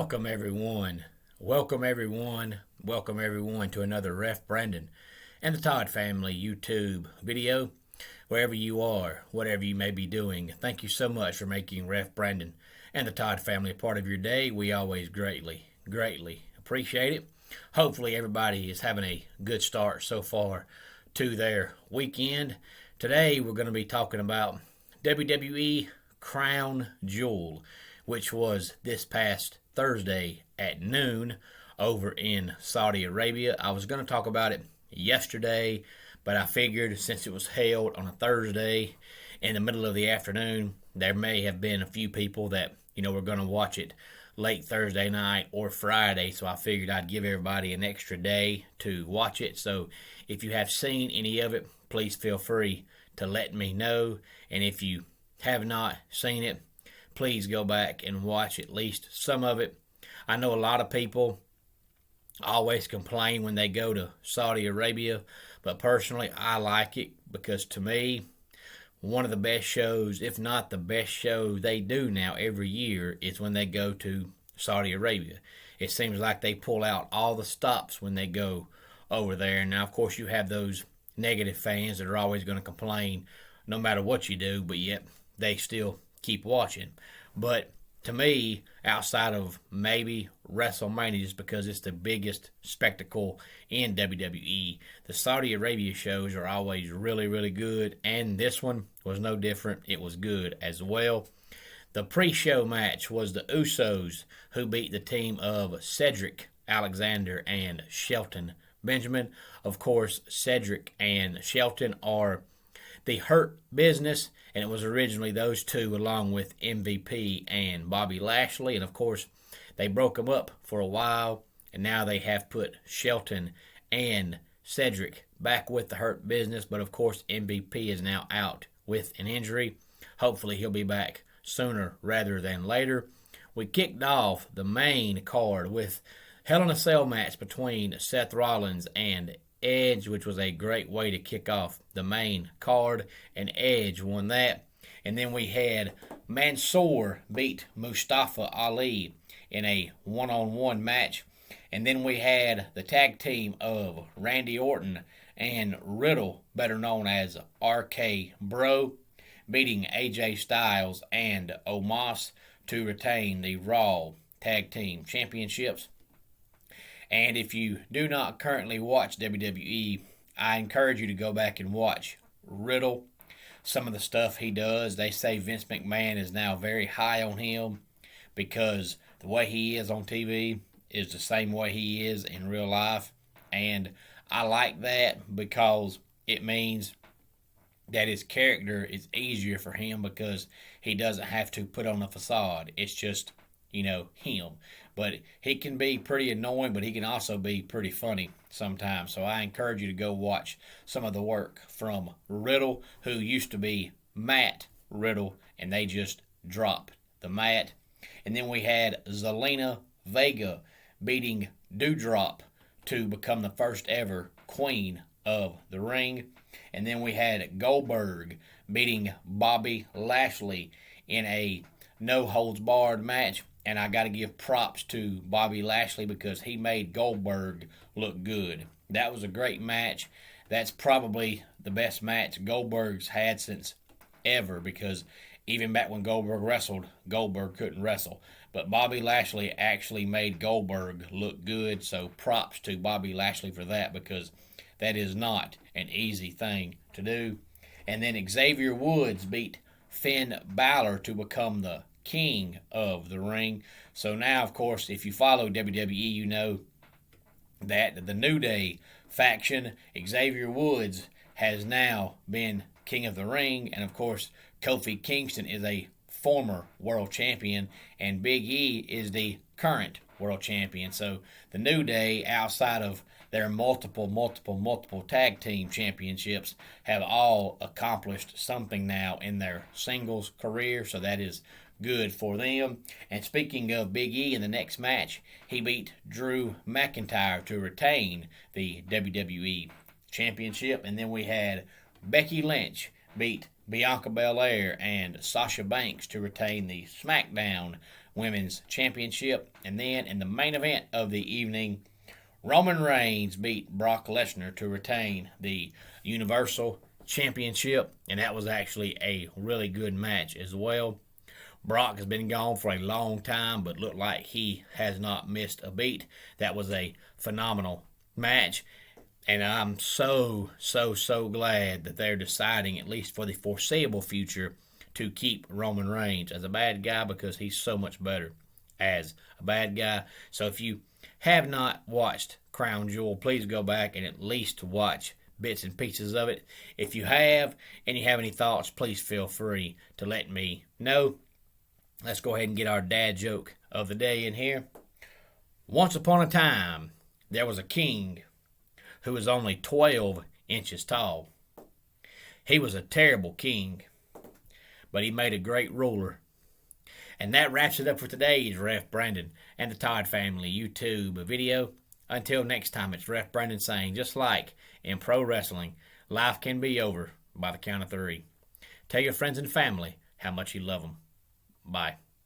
Welcome everyone. Welcome everyone. Welcome everyone to another Ref Brandon and the Todd family YouTube video. Wherever you are, whatever you may be doing, thank you so much for making Ref Brandon and the Todd family a part of your day. We always greatly appreciate it. Hopefully everybody is having a good start so far to their weekend. Today we're going to be talking about WWE Crown Jewel, which was this past Thursday at noon over in Saudi Arabia. I was going to talk about it yesterday, but I figured since it was held on a Thursday in the middle of the afternoon, there may have been a few people that, were going to watch it late Thursday night or Friday, so I figured I'd give everybody an extra day to watch it. So if you have seen any of it, please feel free to let me know. And if you have not seen it, please go back and watch at least some of it. I know a lot of people always complain when they go to Saudi Arabia, but personally I like it because to me, one of the best shows, if not the best show they do now every year, is when they go to Saudi Arabia. It seems like they pull out all the stops when they go over there. Now, of course, you have those negative fans that are always going to complain no matter what you do, but yet they still keep watching. But to me, outside of maybe WrestleMania, just because it's the biggest spectacle in WWE, the Saudi Arabia shows are always really good, and this one was no different. It was good as well. The pre-show match was the Usos, who beat the team of Cedric Alexander and Shelton Benjamin. Of course, Cedric and Shelton are the Hurt Business, and it was originally those two along with MVP and Bobby Lashley, and of course they broke them up for a while, and now they have put Shelton and Cedric back with the Hurt Business, but of course MVP is now out with an injury. Hopefully he'll be back sooner rather than later. We kicked off the main card with Hell in a Cell match between Seth Rollins and Edge, which was a great way to kick off the main card, and Edge won that. And then we had Mansoor beat Mustafa Ali in a one-on-one match. And then we had the tag team of Randy Orton and Riddle, better known as RK Bro, beating AJ Styles and Omos to retain the Raw Tag Team Championships. And if you do not currently watch WWE, I encourage you to go back and watch Riddle. Some of the stuff he does, they say Vince McMahon is now very high on him because the way he is on TV is the same way he is in real life. And I like that because it means that his character is easier for him because he doesn't have to put on a facade. It's just, him. But he can be pretty annoying, but he can also be pretty funny sometimes. So I encourage you to go watch some of the work from Riddle, who used to be Matt Riddle, and they just dropped the Matt. And then we had Zelina Vega beating Doudrop to become the first ever Queen of the Ring. And then we had Goldberg beating Bobby Lashley in a no-holds-barred match. And I got to give props to Bobby Lashley because he made Goldberg look good. That was a great match. That's probably the best match Goldberg's had since ever, because even back when Goldberg wrestled, Goldberg couldn't wrestle. But Bobby Lashley actually made Goldberg look good, so props to Bobby Lashley for that, because that is not an easy thing to do. And then Xavier Woods beat Finn Balor to become the King of the Ring. So now, of course, if you follow WWE, you know that the New Day faction, Xavier Woods, has now been King of the Ring. And, of course, Kofi Kingston is a former world champion, and Big E is the current world champion. So the New Day, outside of their multiple tag team championships, have all accomplished something now in their singles career. So that is good for them. And speaking of Big E, in the next match, he beat Drew McIntyre to retain the WWE Championship. And then we had Becky Lynch beat Bianca Belair and Sasha Banks to retain the SmackDown Women's Championship. And then in the main event of the evening, Roman Reigns beat Brock Lesnar to retain the Universal Championship, and that was actually a really good match as well. Brock has been gone for a long time, but looked like he has not missed a beat. That was a phenomenal match, and I'm so glad that they're deciding, at least for the foreseeable future, to keep Roman Reigns as a bad guy, because he's so much better as a bad guy. So if you have not watched Crown Jewel, please go back and at least watch bits and pieces of it. If you have, and you have any thoughts, please feel free to let me know. Let's go ahead and get our dad joke of the day in here. Once upon a time, there was a king who was only 12 inches tall. He was a terrible king, but he made a great ruler. And that wraps it up for today's Ref Brandon and the Todd Family YouTube video. Until next time, it's Ref Brandon saying, just like in pro wrestling, life can be over by the count of 3. Tell your friends and family how much you love them. Bye.